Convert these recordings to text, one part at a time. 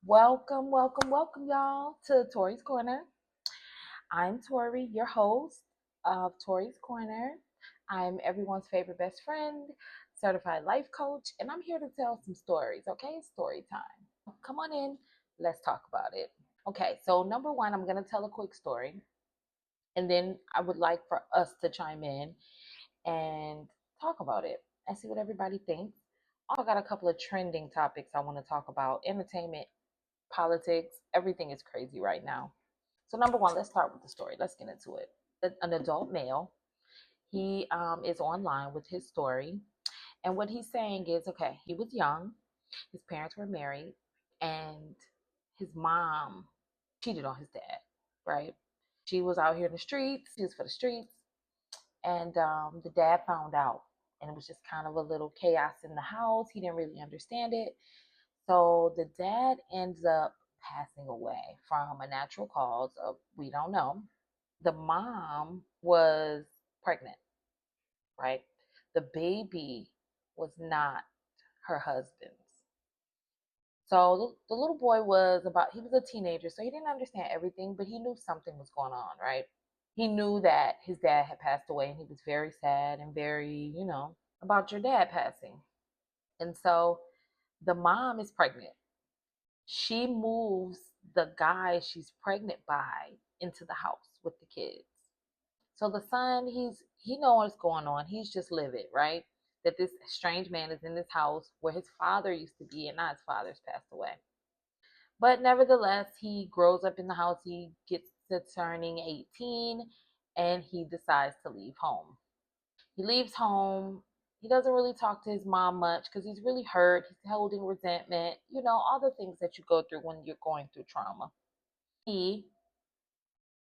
Welcome, welcome, welcome, y'all, to Tory's Corner. I'm Tory, your host of Tory's Corner. I'm everyone's favorite best friend, certified life coach, and I'm here to tell some stories, okay? Story time. Come on in, let's talk about it. Okay, so number one, I'm going to tell a quick story, and then I would like for us to chime in and talk about it and see what everybody thinks. Also, got a couple of trending topics I want to talk about: entertainment, politics, everything is crazy right now. So, number one, let's start with the story. Let's get into it. An adult male, he is online with his story. And what he's saying is okay, he was young, his parents were married, and his mom cheated on his dad, right? She was out here in the streets, she was for the streets, and the dad found out. And it was just kind of a little chaos in the house. He didn't really understand it. So the dad ends up passing away from a natural cause of we don't know. The mom was pregnant, right? The baby was not her husband's. So the little boy he was a teenager, so he didn't understand everything, but he knew something was going on, right? He knew that his dad had passed away and he was very sad and very, about your dad passing. And so the mom is pregnant. She moves the guy she's pregnant by into the house with the kids. So the son, he knows what's going on. He's just livid, right? That this strange man is in this house where his father used to be, and now his father's passed away. But nevertheless, he grows up in the house. He gets to turning 18, and he decides to leave home. He leaves home. He doesn't really talk to his mom much because he's really hurt. He's holding resentment, all the things that you go through when you're going through trauma. He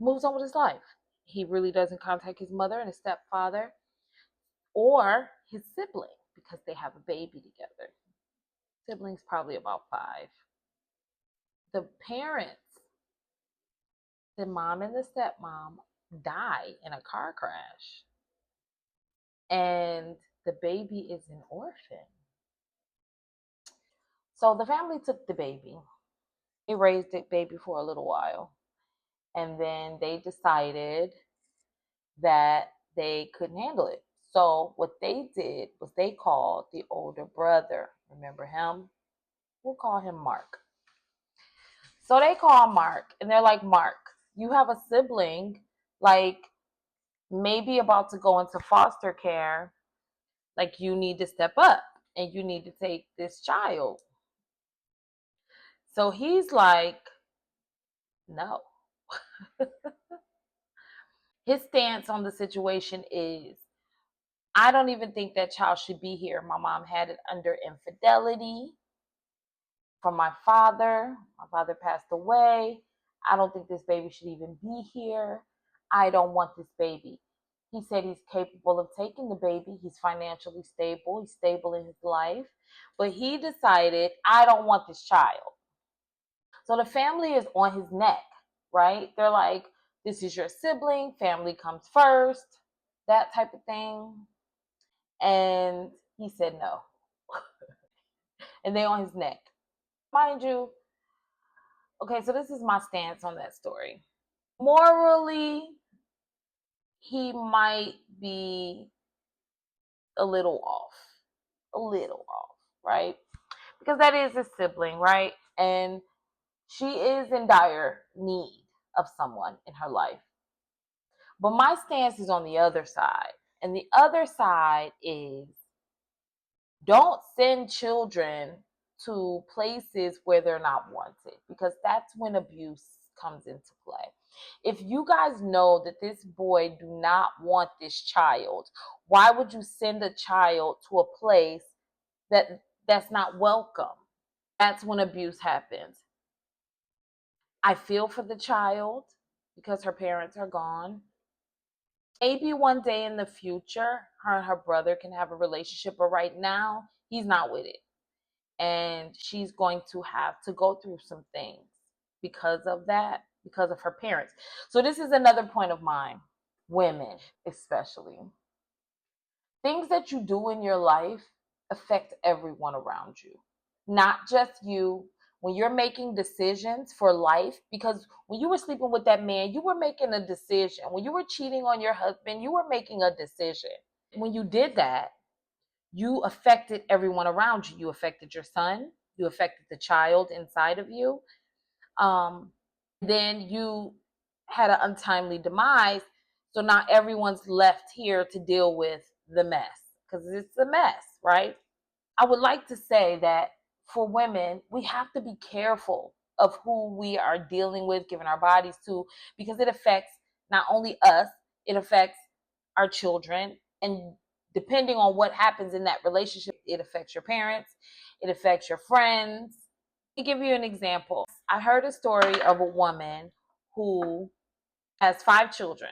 moves on with his life. He really doesn't contact his mother and his stepfather or his sibling because they have a baby together. Siblings probably about 5. The parents, the mom and the stepmom, die in a car crash. And the baby is an orphan. So the family took the baby. They raised the baby for a little while. And then they decided that they couldn't handle it. So what they did was they called the older brother. Remember him? We'll call him Mark. So they call Mark and they're like, Mark, you have a sibling, like maybe about to go into foster care. Like you need to step up and you need to take this child. So he's like, no. His stance on the situation is I don't even think that child should be here. My mom had it under infidelity from my father. My father passed away. I don't think this baby should even be here. I don't want this baby. He said he's capable of taking the baby. He's financially stable. He's stable in his life. But he decided, I don't want this child. So the family is on his neck, right? They're like, this is your sibling. Family comes first, that type of thing. And he said no. And they on his neck. Mind you, okay, so this is my stance on that story. Morally, he might be a little off, right? Because that is his sibling, right? And she is in dire need of someone in her life. But my stance is on the other side. And the other side is don't send children to places where they're not wanted because that's when abuse comes into play. If you guys know that this boy do not want this child, why would you send a child to a place that's not welcome? That's when abuse happens. I feel for the child because her parents are gone. Maybe one day in the future, her and her brother can have a relationship, but right now, he's not with it. And she's going to have to go through some things because of that, because of her parents. So, this is another point of mine. Women, especially. Things that you do in your life affect everyone around you, not just you, when you're making decisions for life, because when you were sleeping with that man, you were making a decision. When you were cheating on your husband, you were making a decision. When you did that, you affected everyone around you. You affected your son, you affected the child inside of you. Then you had an untimely demise. So now everyone's left here to deal with the mess, because it's a mess, right? I would like to say that for women, we have to be careful of who we are dealing with, giving our bodies to, because it affects not only us, it affects our children. And depending on what happens in that relationship, it affects your parents, it affects your friends. Let me give you an example. I heard a story of a woman who has 5 children.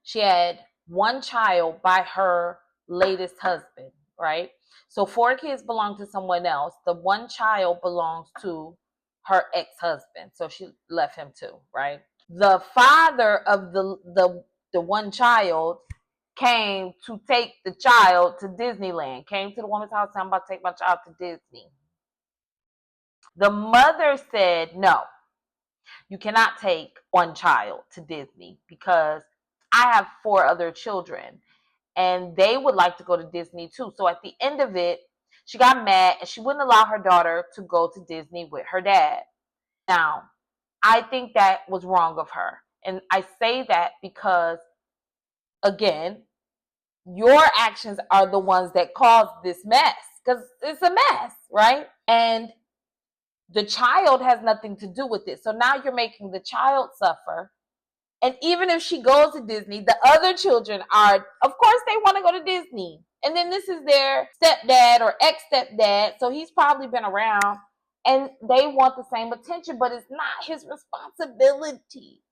She had one child by her latest husband, right? So 4 kids belong to someone else. The one child belongs to her ex-husband. So she left him too, right? The father of the one child came to take the child to Disneyland, came to the woman's house, saying, I'm about to take my child to Disney. The mother said, no, you cannot take one child to Disney because I have 4 other children and they would like to go to Disney too. So at the end of it, she got mad and she wouldn't allow her daughter to go to Disney with her dad. Now, I think that was wrong of her. And I say that because, again, your actions are the ones that caused this mess, because it's a mess, right? And the child has nothing to do with it. So now you're making the child suffer. And even if she goes to Disney, the other children are, of course, they want to go to Disney. And then this is their stepdad or ex-stepdad. So he's probably been around and they want the same attention, but it's not his responsibility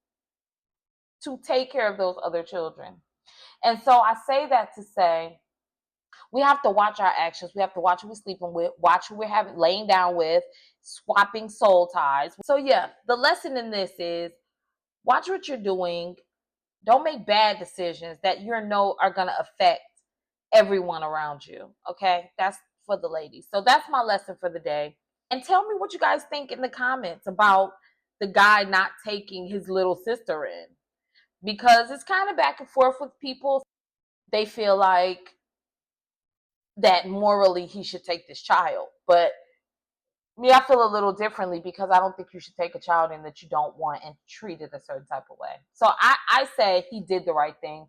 to take care of those other children. And so I say that to say, we have to watch our actions. We have to watch who we're sleeping with, watch who we're having laying down with, swapping soul ties. So yeah, the lesson in this is watch what you're doing. Don't make bad decisions that you know are going to affect everyone around you. Okay, that's for the ladies. So that's my lesson for the day. And tell me what you guys think in the comments about the guy not taking his little sister in, because it's kind of back and forth with people. They feel like that morally he should take this child, but me, I feel a little differently, because I don't think you should take a child in that you don't want and treat it a certain type of way. So I say he did the right thing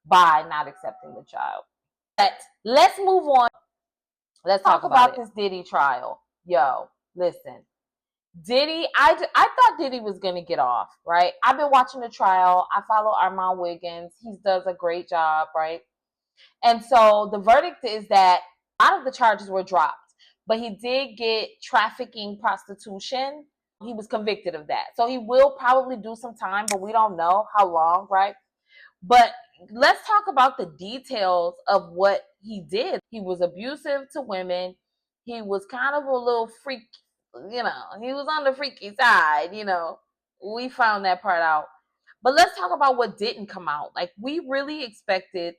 by not accepting the child. But let's move on. Let's talk about this Diddy trial. Yo, listen. Diddy, I thought Diddy was going to get off, right? I've been watching the trial. I follow Armand Wiggins. He does a great job, right? And so the verdict is that a lot of the charges were dropped, but he did get trafficking prostitution. He was convicted of that. So he will probably do some time, but we don't know how long, right? But let's talk about the details of what he did. He was abusive to women. He was kind of a little freak, he was on the freaky side, We found that part out. But let's talk about what didn't come out. Like, we really expected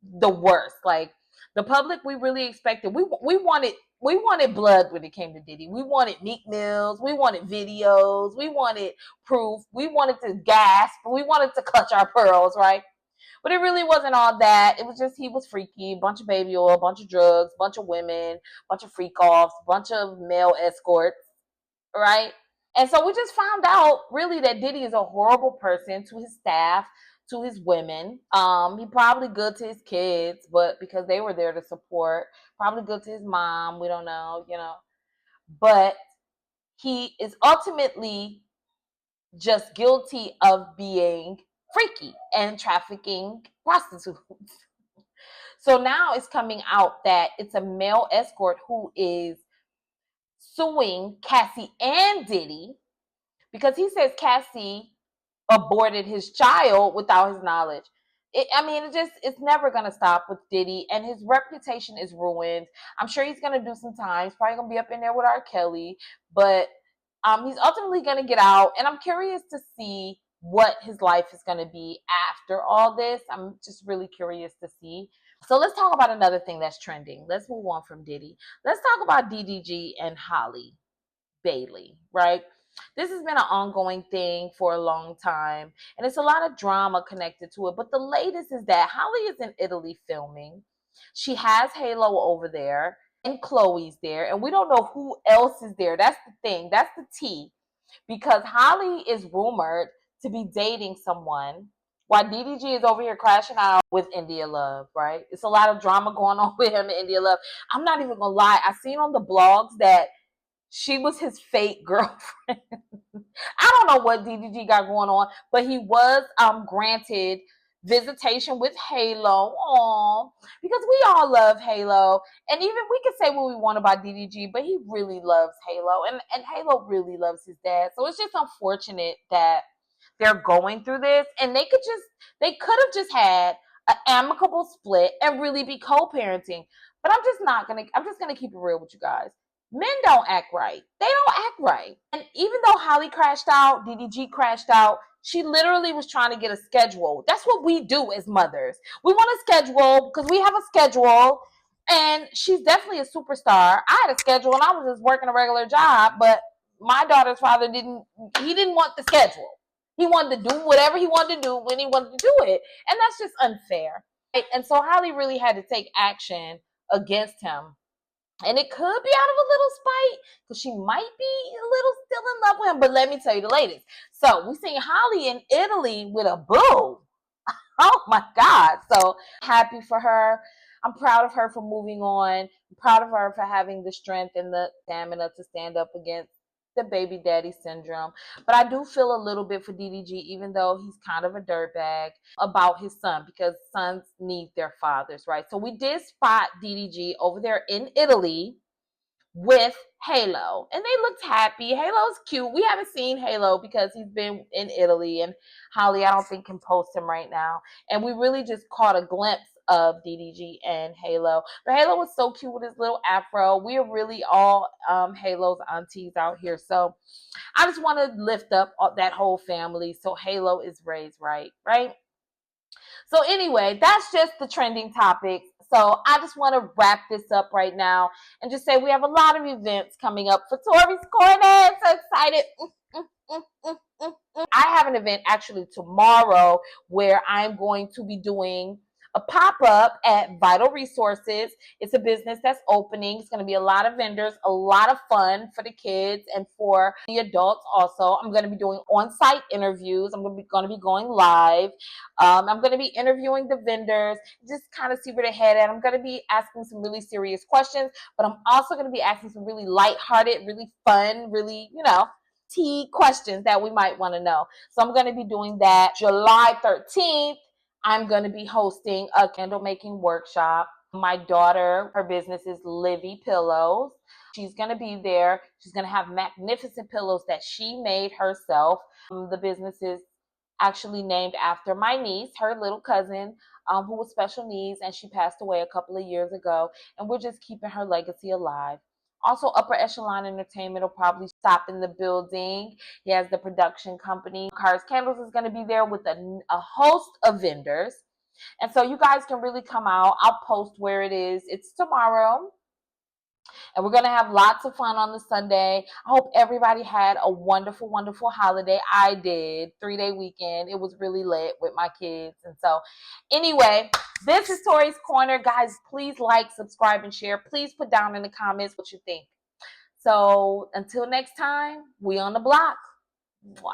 the worst. Like, the public, we really expected. We wanted blood when it came to Diddy. We wanted Meek Mills. We wanted videos. We wanted proof. We wanted to gasp. We wanted to clutch our pearls, right? But it really wasn't all that. It was just he was freaky, bunch of baby oil, bunch of drugs, bunch of women, bunch of freak offs, bunch of male escorts, right? And so we just found out really that Diddy is a horrible person to his staff, to his women. He probably good to his kids, but because they were there to support, probably good to his mom. We don't know. But he is ultimately just guilty of being freaky and trafficking prostitutes. So now it's coming out that it's a male escort who is suing Cassie and Diddy, because he says Cassie aborted his child without his knowledge. It's never going to stop with Diddy, and his reputation is ruined. I'm sure he's going to do some time. He's probably going to be up in there with R. Kelly, but he's ultimately going to get out, and I'm curious to see what his life is going to be after all this. I'm just really curious to see. So let's talk about another thing that's trending. Let's move on from Diddy. Let's talk about DDG and Holly. Bailey, right? This has been an ongoing thing for a long time, and it's a lot of drama connected to it. But the latest is that Holly is in Italy filming. She has Halo over there, and Chloe's there, and we don't know who else is there. That's the thing. That's the tea. Because Holly is rumored to be dating someone while DDG is over here crashing out with India Love, right? It's a lot of drama going on with him and India Love. I'm not even gonna lie. I seen on the blogs that she was his fake girlfriend. I don't know what DDG got going on, but he was granted visitation with Halo. Aww, because we all love Halo. And even we can say what we want about DDG, but he really loves Halo. And Halo really loves his dad. So it's just unfortunate that they're going through this. And they could have just had an amicable split and really be co-parenting. But I'm just gonna keep it real with you guys. Men don't act right. They don't act right. And even though Holly crashed out, DDG crashed out, she literally was trying to get a schedule. That's what we do as mothers. We want a schedule because we have a schedule. And she's definitely a superstar. I had a schedule and I was just working a regular job, but my daughter's father didn't want the schedule. He wanted to do whatever he wanted to do when he wanted to do it. And that's just unfair. Right? And so Holly really had to take action against him. And it could be out of a little spite because she might be a little still in love with him. But let me tell you the latest. So we seen Holly in Italy with a boo. Oh my God. So happy for her. I'm proud of her for moving on. I'm proud of her for having the strength and the stamina to stand up against the baby daddy syndrome. But I do feel a little bit for DDG, even though he's kind of a dirtbag, about his son, because sons need their fathers, right? So we did spot DDG over there in Italy with Halo, and they looked happy. Halo's cute. We haven't seen Halo because he's been in Italy, and Holly, I don't think, can post him right now. And we really just caught a glimpse of DDG and Halo. But Halo was so cute with his little afro. We are really all Halo's aunties out here. So I just want to lift up that whole family so Halo is raised right, right? So anyway, that's just the trending topics. So I just want to wrap this up right now and just say we have a lot of events coming up for Tory's Corner. I'm so excited. I have an event actually tomorrow where I'm going to be doing a pop-up at Vital Resources. It's a business that's opening. It's going to be a lot of vendors, a lot of fun for the kids and for the adults also. I'm going to be doing on-site interviews. I'm going to be going live. I'm going to be interviewing the vendors, just kind of see where they're headed at. I'm going to be asking some really serious questions, but I'm also going to be asking some really lighthearted, really fun, really, tea questions that we might want to know. So I'm going to be doing that July 13th. I'm going to be hosting a candle making workshop. My daughter, her business is Livy Pillows. She's going to be there. She's going to have magnificent pillows that she made herself. The business is actually named after my niece, her little cousin, who was special needs, and she passed away a couple of years ago. And we're just keeping her legacy alive. Also, Upper Echelon Entertainment will probably stop in the building. He has the production company. Cars Candles is going to be there with a host of vendors. And so you guys can really come out. I'll post where it is. It's tomorrow. And we're going to have lots of fun on the Sunday. I hope everybody had a wonderful, wonderful holiday. I did. 3-day weekend. It was really lit with my kids. And so anyway, this is Tory's Corner. Guys, please like, subscribe, and share. Please put down in the comments what you think. So until next time, we on the block. Mwah.